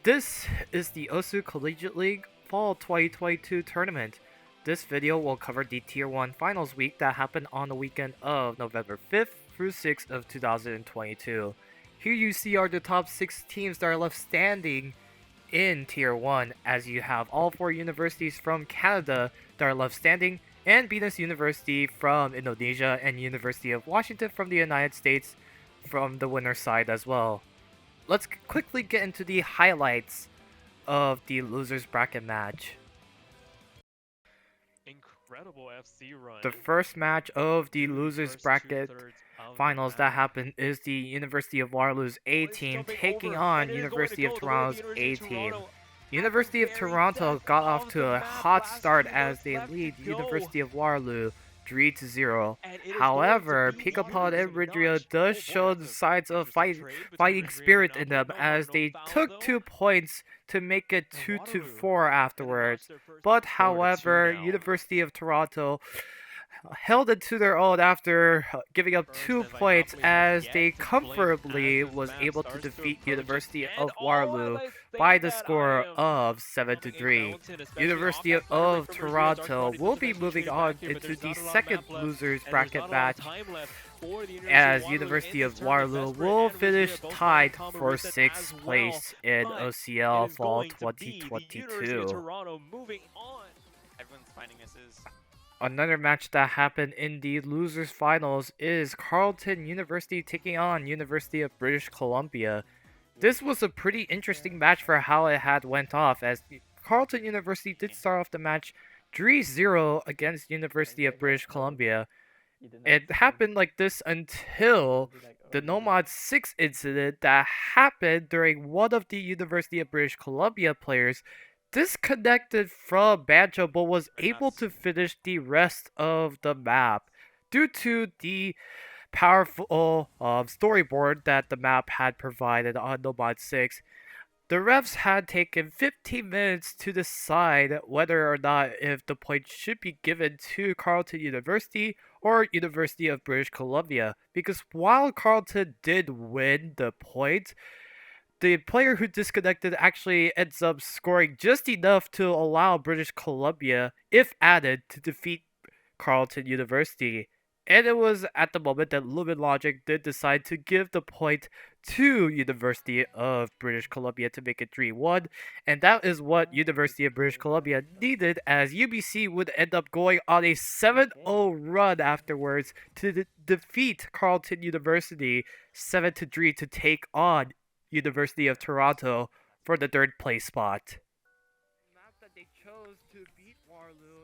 This is the OSU Collegiate League Fall 2022 tournament. This video will cover the Tier 1 Finals week that happened on the weekend of November 5th through 6th of 2022. Here you see are the top 6 teams that are left standing in Tier 1, as you have all 4 universities from Canada that are left standing, and Binus University from Indonesia and University of Washington from the United States from the winner's side as well. Let's quickly get into the highlights of the losers bracket match. Incredible FC run. The first match of the losers bracket finals that happened is the University of Waterloo's A team taking on University of Toronto's A team. University of Toronto got off to a hot start as they lead University of Waterloo 3-0. However, Picapod and Ridrio does show the signs of fighting spirit in them as they took 2 points to make it 2-4 afterwards. But however, University of Toronto held it to their own after giving up 2 points as they comfortably was able to defeat University of Waterloo by the score of 7-3. University of Toronto will be moving on into the second losers bracket match as University of Waterloo will finish tied for 6th place in OCL Fall 2022. Another match that happened in the losers finals is Carleton University taking on University of British Columbia. This was a pretty interesting match for how it had went off, as Carleton University did start off the match 3-0 against University of British Columbia. It happened like this until the Nomad 6 incident that happened during one of the University of British Columbia players disconnected from Banjo but was able to finish the rest of the map due to the powerful storyboard that the map had provided on Nomad 6. The refs had taken 15 minutes to decide whether or not if the point should be given to Carleton University or University of British Columbia, because while Carleton did win the point, the player who disconnected actually ends up scoring just enough to allow British Columbia, if added, to defeat Carleton University. And it was at the moment that Lumen Logic did decide to give the point to University of British Columbia to make it 3-1, and that is what University of British Columbia needed, as UBC would end up going on a 7-0 run afterwards to defeat Carleton University 7-3 to take on University of Toronto for the 3rd place spot.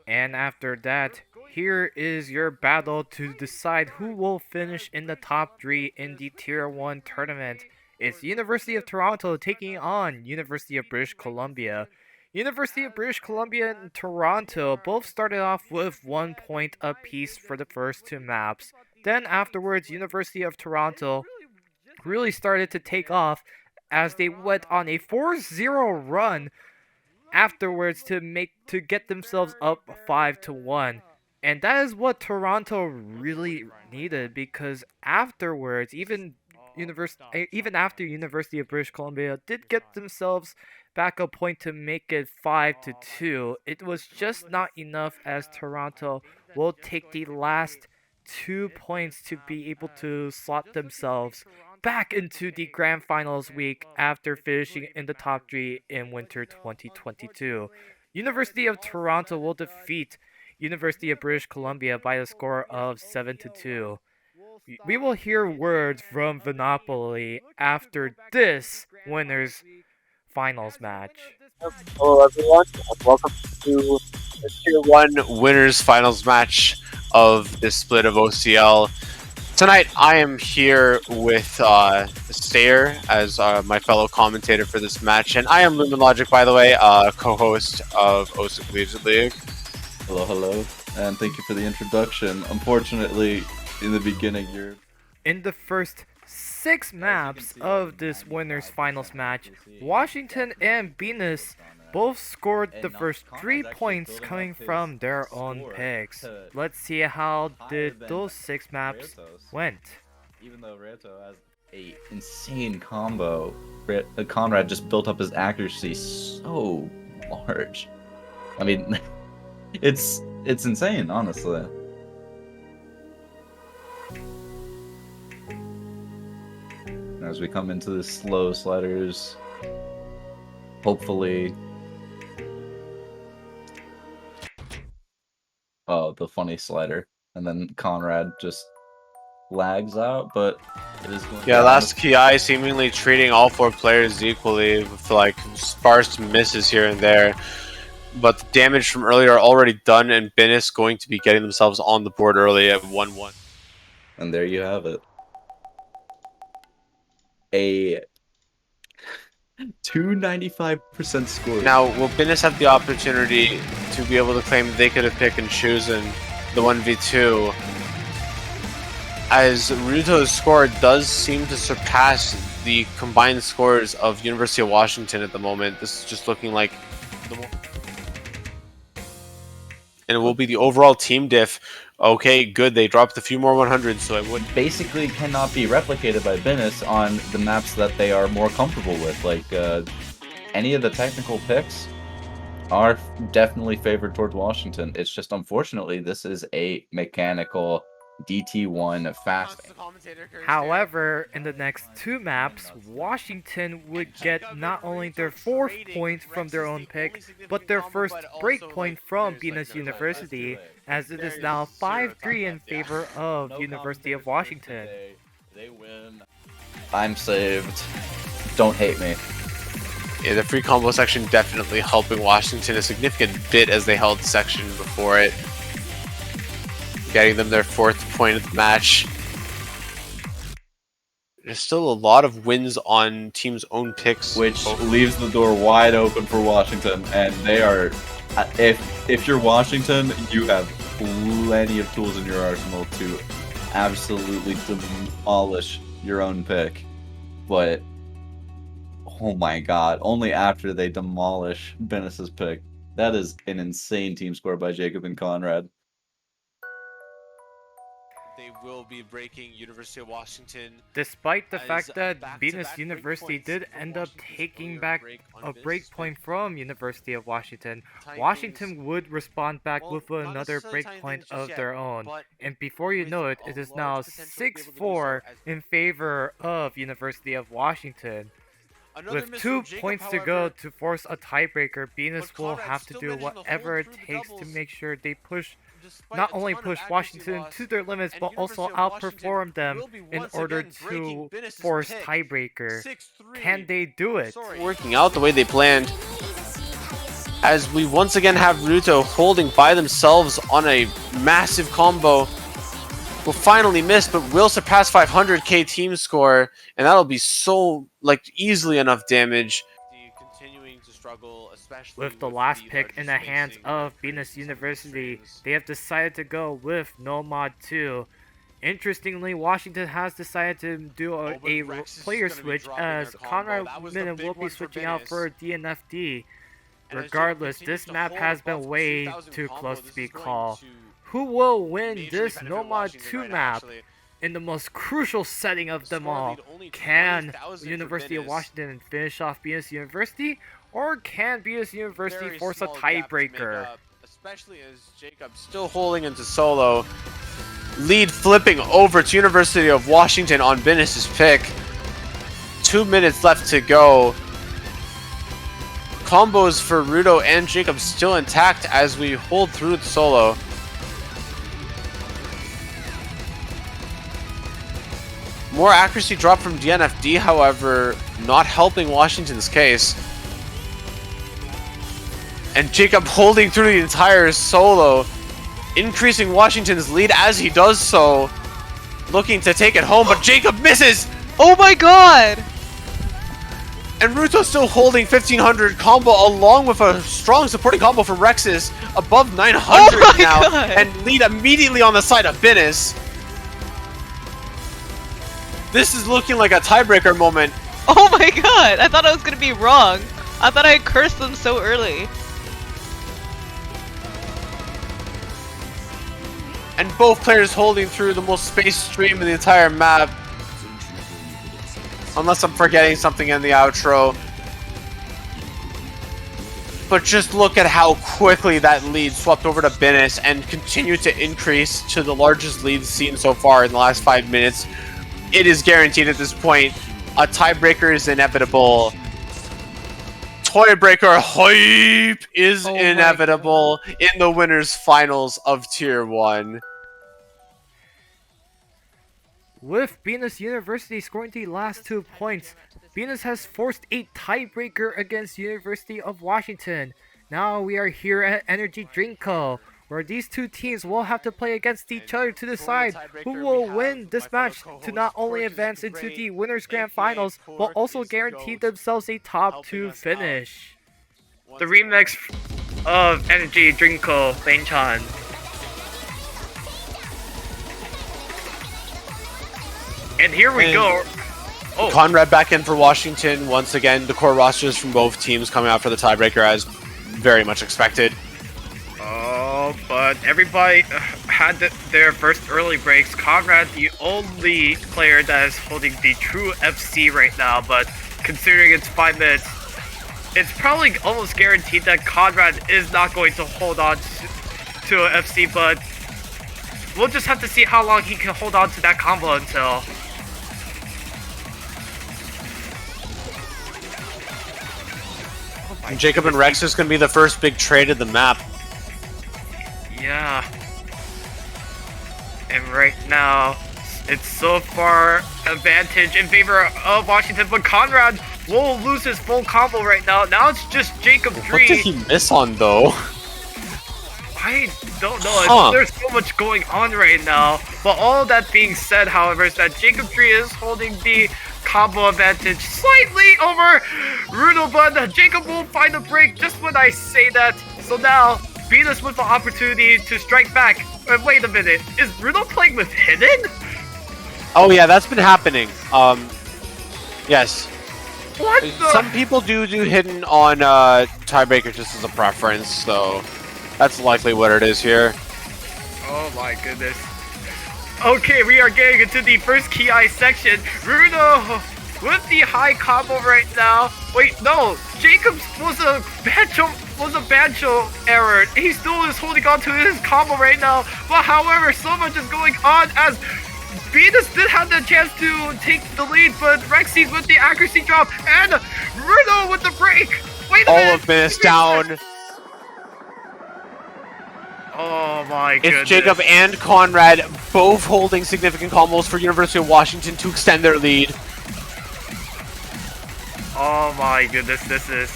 And after that, here is your battle to decide who will finish in the top 3 in the Tier 1 tournament. It's University of Toronto taking on University of British Columbia. University of British Columbia and Toronto both started off with 1 point apiece for the first 2 maps. Then afterwards, University of Toronto really started to take off as they went on a 4-0 run afterwards to get themselves up 5-1. And that is what Toronto really needed, because afterwards, even after University of British Columbia did get themselves back a point to make it 5-2, it was just not enough, as Toronto will take the last 2 points to be able to slot themselves back into the Grand Finals week after finishing in the top 3 in winter 2022. University of Toronto will defeat University of British Columbia by a score of 7-2. We will hear words from Vinopoly after this winners finals match. Hello everyone, and welcome to the Tier 1 winners finals match of this split of OCL. Tonight I am here with Stayer as my fellow commentator for this match, and I am Lumen Logic, by the way, co-host of OSU Collegiate League. Hello, hello, and thank you for the introduction. Unfortunately, in the beginning, you're... In the first 6 maps of this winners finals match, Washington and Binus both scored the first 3 points coming from their own picks. Let's see how those 6 maps went. even though Reto has a insane combo, Conrad just built up his accuracy so large. I mean, it's insane, honestly. As we come into the slow sliders, hopefully. Oh, the funny slider, and then Conrad just lags out, but it is going Yeah, down. last Ki seemingly treating all 4 players equally with like sparse misses here and there. But the damage from earlier already done, and Binus going to be getting themselves on the board early at 1-1. And there you have it. A 295% score. Now, will Binus have the opportunity to be able to claim they could have picked and chosen the 1v2? As Ruto's score does seem to surpass the combined scores of University of Washington at the moment. This is just looking like the more... And it will be the overall team diff. Okay, good. They dropped a few more 100s, so it would basically cannot be replicated by Binus on the maps that they are more comfortable with. Like, any of the technical picks are definitely favored towards Washington. It's just, unfortunately, this is a mechanical DT1 fast. However, in the next 2 maps, Washington would get not only their 4th point from their own pick, but their first break point from Binus University, as it is now 5-3 in favor of University of Washington. They win. I'm saved. Don't hate me. Yeah, the free combo section definitely helping Washington a significant bit as they held section before it. Getting them their 4th point of the match. There's still a lot of wins on teams' own picks, which leaves the door wide open for Washington, and they are, if you're Washington, you have plenty of tools in your arsenal to absolutely demolish your own pick. But oh my god, only after they demolish Binus's pick. That is an insane team score by Jacob and Conrad. They will be breaking University of Washington. Despite the fact that Binus University did end up taking back a break point from University of Washington, Washington would respond back with another break point of their own. And before you know it, it is now 6-4 in favor of University of Washington. With 2 points to go to force a tiebreaker, Binus will have to do whatever it takes to make sure they not only push Washington to their limits, but also outperform them in order to force tiebreaker. Can they do it? Working out the way they planned, as we once again have Ruto holding by themselves on a massive combo. Will finally miss, but will surpass 500k team score, and that'll be so easily enough damage. Continuing to struggle, especially with the last pick in the hands of Binus University, they have decided to go with No Mod 2. Interestingly, Washington has decided to do a player switch, as Conrad Minna will be switching out for DNFD. Regardless, this map has been way too close to be called. Who will win this No Mod 2 map in the most crucial setting of them all? Can University of Washington finish off Binus University, or can Binus University force a tiebreaker? Especially as Jacob still holding into solo. Lead flipping over to University of Washington on Binus's pick. 2 minutes left to go. Combos for Ruto and Jacob still intact as we hold through the solo. More accuracy drop from DNFD, however, not helping Washington's case. And Jacob holding through the entire solo, increasing Washington's lead as he does so. Looking to take it home, but Jacob misses! Oh my god! And Ruto still holding 1500 combo along with a strong supporting combo from Rexus above 900 now. God. And lead immediately on the side of Binus. This is looking like a tiebreaker moment. Oh my god! I thought I was gonna be wrong. I thought I cursed them so early. And both players holding through the most space stream in the entire map. unless I'm forgetting something in the outro. But just look at how quickly that lead swept over to Binus and continued to increase to the largest lead seen so far in the last 5 minutes. It is guaranteed at this point. A tiebreaker is inevitable. Toybreaker hype is inevitable in the winners finals of Tier 1. With Binus University scoring the last 2 points, Binus has forced a tiebreaker against University of Washington. Now we are here at Energy Drink Co, where these two teams will have to play against each other to decide who will win this match to not only advance into the Winners Grand Finals, but also guarantee themselves a top 2 finish. The remix of Energy Drink Co, Lane Chan. And here we go. Oh. Conrad back in for Washington once again. The core rosters from both teams coming out for the tiebreaker as very much expected. Oh, but everybody had their first early breaks. Conrad, the only player that is holding the true FC right now, but considering it's 5 minutes, it's probably almost guaranteed that Conrad is not going to hold on to an FC, but we'll just have to see how long he can hold on to that combo until. And Jacob and Rex is going to be the first big trade of the map. Yeah. And right now, it's so far advantage in favor of Washington, but Conrad will lose his full combo right now. Now it's just Jacob Dree. What did he miss on, though? I don't know. There's so much going on right now. But all that being said, however, is that Jacob Dree is holding the combo advantage slightly over Rudo, but Jacob will find a break just when I say that. So now, Binus with the opportunity to strike back. Wait a minute, is Rudo playing with Hidden? Oh yeah, that's been happening. Yes. What the? Some people do Hidden on tiebreaker just as a preference, so that's likely what it is here. Oh my goodness. Okay, we are getting into the first Ki section. Rudo with the high combo right now. Wait, no, Jacobs was a bancho error. He still is holding on to his combo right now. But however, so much is going on as Binus did have the chance to take the lead, but Rexy's with the accuracy drop and Rudo with the break. Wait a minute. All of Binus down. Oh my goodness. It's Jacob and Conrad both holding significant combos for University of Washington to extend their lead. Oh my goodness, this is...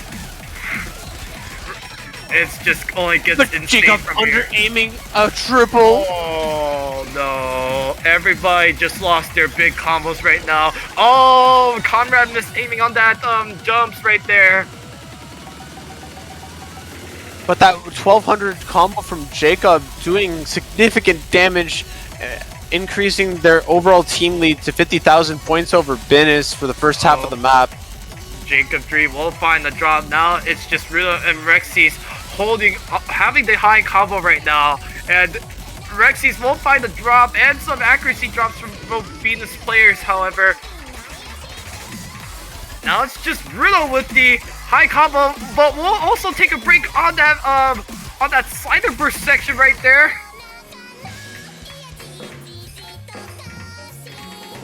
It's just only gets But insane Jacob from here. under-aiming a triple. Oh no, everybody just lost their big combos right now. Oh, Conrad missed aiming on that jumps right there. But that 1200 combo from Jacob doing significant damage, increasing their overall team lead to 50,000 points over Binus for the first half of the map. Jacob Dree will find the drop now. It's just Rudo and Rexy's having the high combo right now, and Rexy's won't find the drop and some accuracy drops from both Binus players. However, now it's just Rudo with the high combo, but we'll also take a break on that slider burst section right there.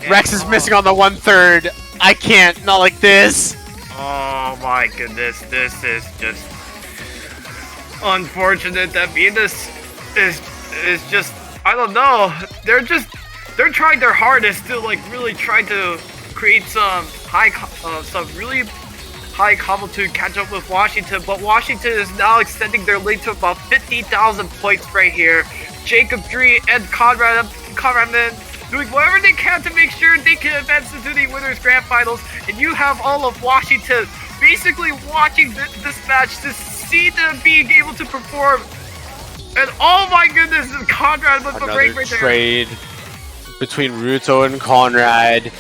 Rex is missing on the 1/3. I can't, not like this. Oh my goodness, this is just unfortunate that Binus is just, I don't know, they're trying their hardest to like really try to create some really high combo to catch up with Washington, but Washington is now extending their lead to about 50,000 points right here. Jacob Dree and Conrad doing whatever they can to make sure they can advance into the Winners Grand Finals, and you have all of Washington basically watching this match to see them being able to perform. And oh my goodness, Conrad with the break right there. Trade between Ruto and Conrad.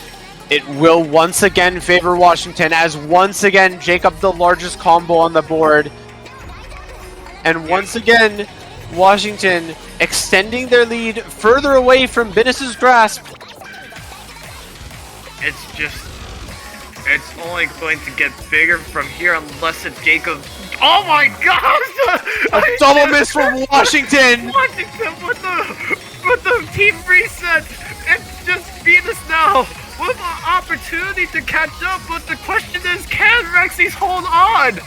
It will once again favor Washington, as once again Jacob the largest combo on the board. And once again, Washington extending their lead further away from Binus' grasp. It's just It's only going to get bigger from here unless it's Jacob. Oh my gosh! A double miss from Washington! Washington with the team reset! It's just Binus now with an opportunity to catch up, but the question is, can Rexy's hold on?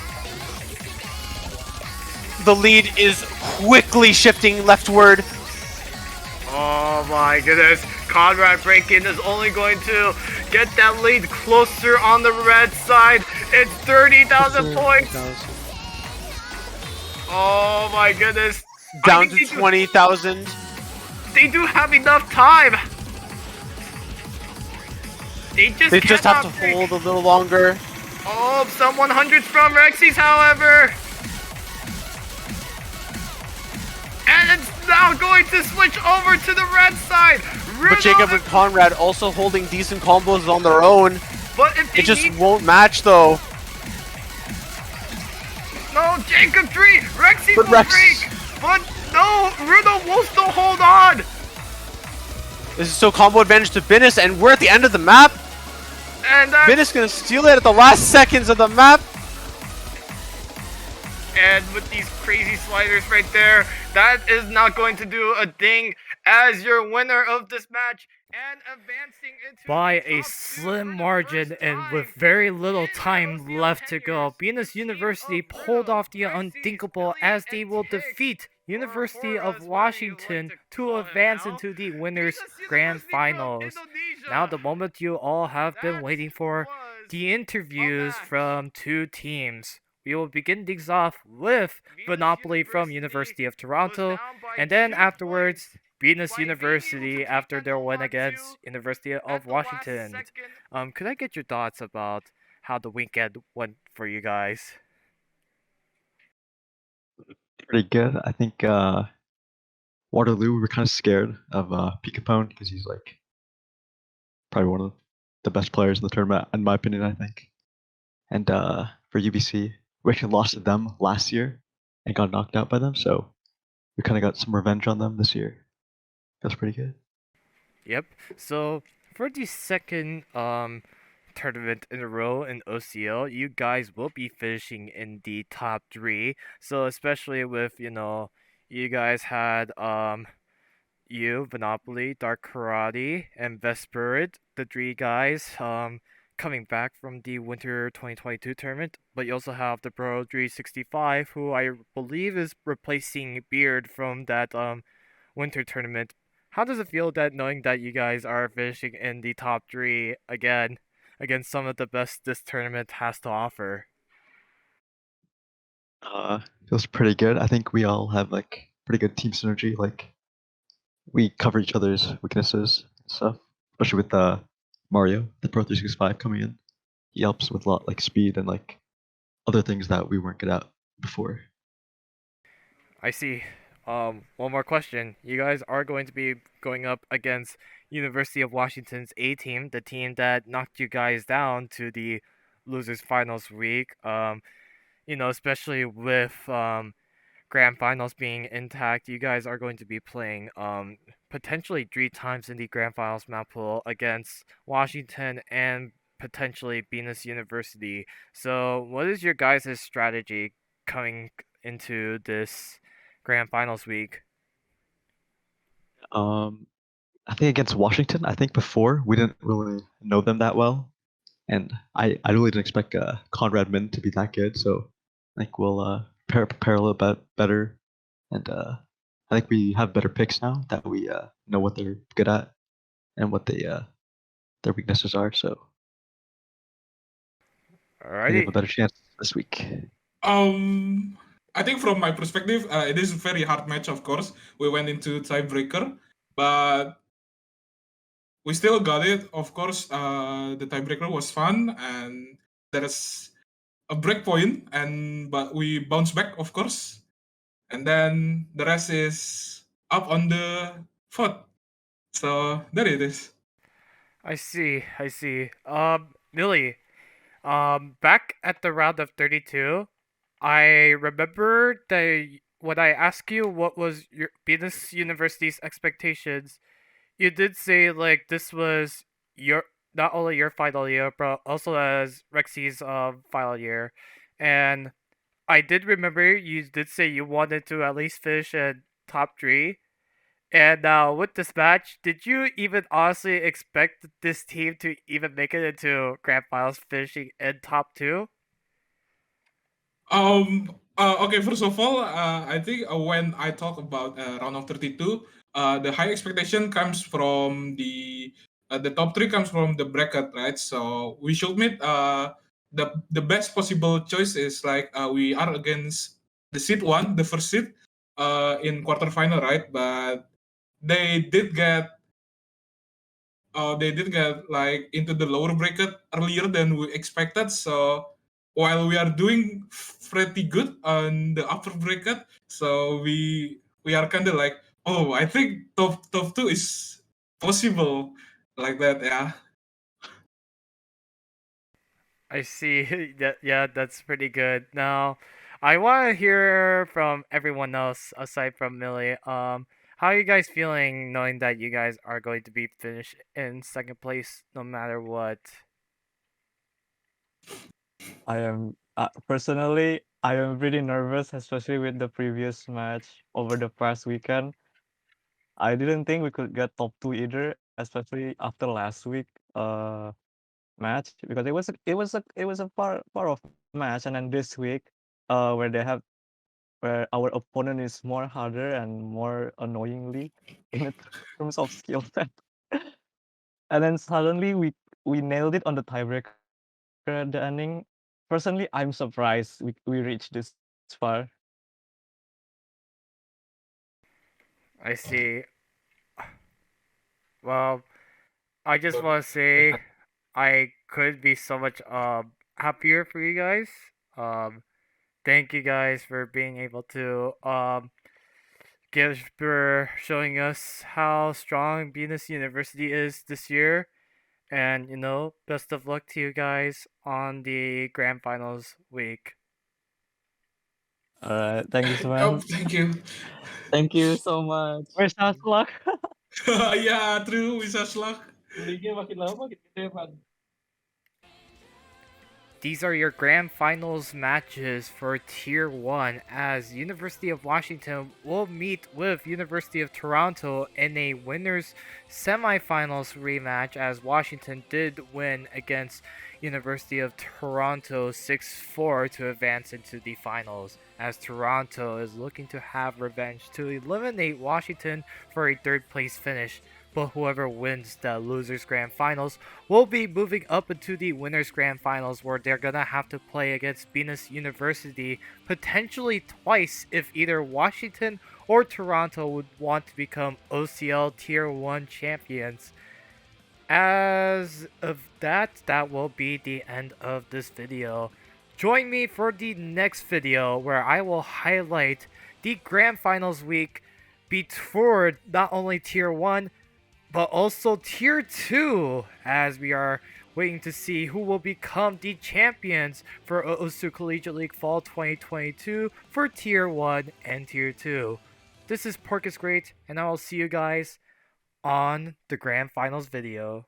The lead is quickly shifting leftward. Oh my goodness. Conrad break-in is only going to get that lead closer on the red side. It's 30,000 points. Oh my goodness. Down to 20,000. They do have enough time. They just have to break. hold a little longer. Oh, some 100s from Rexy's, however. And it's now going to switch over to the red side. But Jacob and Conrad also holding decent combos on their own. But if it just won't match though. No, Jacob 3! Rexy will Rex... break! But no, Runo will still hold on! This is still combo advantage to Binus, and we're at the end of the map. And Binus gonna steal it at the last seconds of the map. And with these crazy sliders right there, that is not going to do a thing as your winner of this match and advancing into by a slim margin and with very little time left to go. Binus University pulled off the unthinkable as they will defeat University of Washington to advance into the winners grand finals. Now the moment you all have been waiting for, the interviews from two teams. We will begin things off with Monopoly from University of Toronto, and then afterwards, Binus University after their win against University of Washington. Could I get your thoughts about how the weekend went for you guys? Pretty good. I think Waterloo, we were kind of scared of Picapone because he's like probably one of the best players in the tournament, in my opinion, I think. And for UBC, we actually lost to them last year and got knocked out by them, so we kind of got some revenge on them this year. That's pretty good. Yep. So for the second tournament in a row in OCL, you guys will be finishing in the top 3. So especially with, you guys had you, Monopoly, Dark Karate, and Vesperid, the 3 guys coming back from the Winter 2022 tournament, but you also have the Pro 365, who I believe is replacing Beard from that Winter tournament. How does it feel that knowing that you guys are finishing in the top 3 again against some of the best this tournament has to offer? Feels pretty good. I think we all have like pretty good team synergy. Like we cover each other's weaknesses and stuff, especially with Mario, the Pro 365 coming in. He helps with a lot like speed and like other things that we weren't good at before. I see. One more question. You guys are going to be going up against University of Washington's A team, the team that knocked you guys down to the losers finals week. Especially with grand finals being intact, you guys are going to be playing potentially 3 times in the grand finals map pool against Washington and potentially Binus University. So what is your guys' strategy coming into this grand finals week? I think against Washington, I think before we didn't really know them that well, and I really didn't expect Conrad Min to be that good. So I think we'll prepare a little bit better, and I think we have better picks now that we know what they're good at and what their weaknesses are. So we have a better chance this week. I think from my perspective, it is a very hard match. Of course, we went into tiebreaker, but we still got it. Of course, the tiebreaker was fun, and there is a break point, but we bounce back, of course, and then the rest is up on the vote. So there it is. I see. Millie, back at the round of 32, I remember that when I asked you what was your Binus University's expectations, you did say like this was not only your final year, but also as Rexy's final year. And I did remember you did say you wanted to at least finish in top three. And with this match, did you even honestly expect this team to even make it into grand finals, finishing in top two? Okay. First of all, I think when I talk about round of 32, the high expectation comes from the top three comes from the bracket, right? So we should meet the best possible choice is like we are against the seed one, the first seed, in quarterfinal, right? But they did get they did get like into the lower bracket earlier than we expected. So while we are doing pretty good on the upper bracket, so we are kind of like, oh, I think top two is possible, like that, yeah. I see. Yeah, that's pretty good. Now, I want to hear from everyone else aside from Millie. How are you guys feeling knowing that you guys are going to be finished in second place no matter what? I am personally, I am pretty nervous, especially with the previous match over the past weekend. I didn't think we could get top two either, especially after last week uh match, because it was a part of match, and then this week where our opponent is more harder and more annoyingly in terms of skill set. And then suddenly we nailed it on the tiebreaker at the ending. Personally, I'm surprised we reached this far. I see. Well, I just want to say I could be so much happier for you guys. Um, thank you guys for being able to give for showing us how strong Binus University is this year. And best of luck to you guys on the grand finals week. All right, thank you, Oh, Sven. thank you. Thank you so much. Where's luck? Yeah, true, bisa luck. Liga makin lama makin gede, Van. These are your grand finals matches for Tier 1 as University of Washington will meet with University of Toronto in a winners semifinals rematch as Washington did win against University of Toronto 6-4 to advance into the finals as Toronto is looking to have revenge to eliminate Washington for a third place finish. But whoever wins the losers grand finals will be moving up into the winners grand finals where they're gonna have to play against Binus University potentially twice if either Washington or Toronto would want to become OCL Tier 1 champions. As of that will be the end of this video. Join me for the next video where I will highlight the grand finals week before not only Tier 1 but also Tier 2, as we are waiting to see who will become the champions for OSU Collegiate League Fall 2022 for Tier 1 and Tier 2. This is Pork is Great, and I will see you guys on the Grand Finals video.